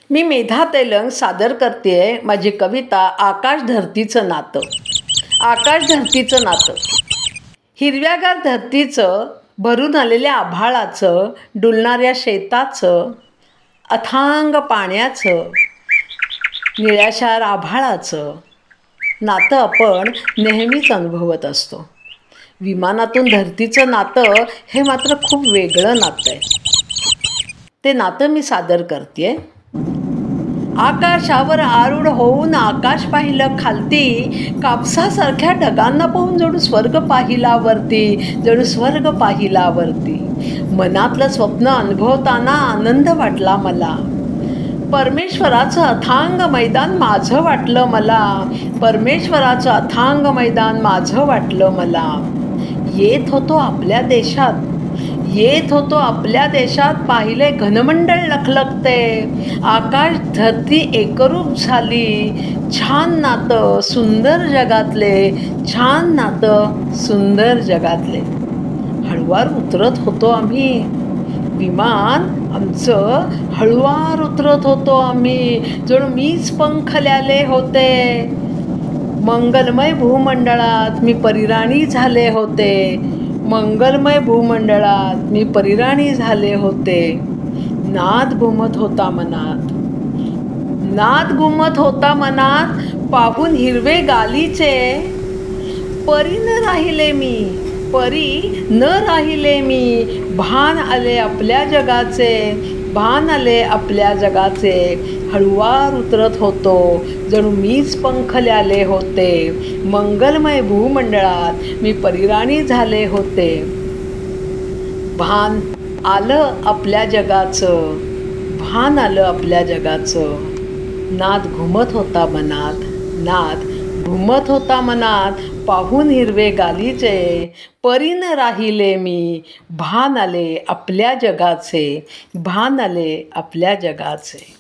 मी मेधा तेलंग सादर करतेय माझी कविता आकाश धरतीचं नातं. आकाश धरतीचं नातं. हिरव्यागार धरतीचं, भरून आलेल्या आभाळाचं, डुलणाऱ्या शेताचं, अथांग पाण्याचं, निळ्याशार आभाळाचं नातं आपण नेहमीच अनुभवत असतो. विमानातून धरतीचं नातं हे मात्र खूप वेगळं नातं आहे. ते नातं मी सादर करते. आकाशावर आरूढ होऊन आकाश पाहिलं खालती, कापसासारख्या ढगांना पाहून जणू स्वर्ग पाहिला वरती, जणू स्वर्ग पाहिला वरती. मनातलं स्वप्न अनुभवताना आनंद वाटला मला. परमेश्वराचं अथांग मैदान माझं वाटलं मला. परमेश्वराचं अथांग मैदान माझं वाटलं मला. येत होतो आपल्या देशात, येत होतो आपल्या देशात, पाहिले घनमंडळ लखलखते. आकाश धरती एकरूप झाली. छान नातं सुंदर जगातले, छान नातं सुंदर जगातले. हळुवार उतरत होतो आम्ही. विमान आमचं हळुवार उतरत होतो आम्ही, जणू मीच पंखल्याले होते. मंगलमय भूमंडळात मी परिराणी झाले होते. मंगलमय भूमंडळात मी परिराणी झाले होते. नाद घुमत होता मनात, नाद घुमत होता मनात, पाहून हिरवे गालीचे. परी न राहिले मी, परी न राहिले मी, भान आले आपल्या जगाचे, भान आले आपल्या जगाचे. हळुवार उतरत होतो, जणू मीच पंखल्याले होते. मंगलमय भूमंडळात मी परिराणी झाले होते. भान आलं आपल्या जगाचं, भान आलं आपल्या जगाचं. नाद घुमत होता मनात, नाद घुमत होता मनात, पाहून हिरवे गालीचे. परी न राहिले मी, भान आले आपल्या जगाचे, भान आले आपल्या जगाचे.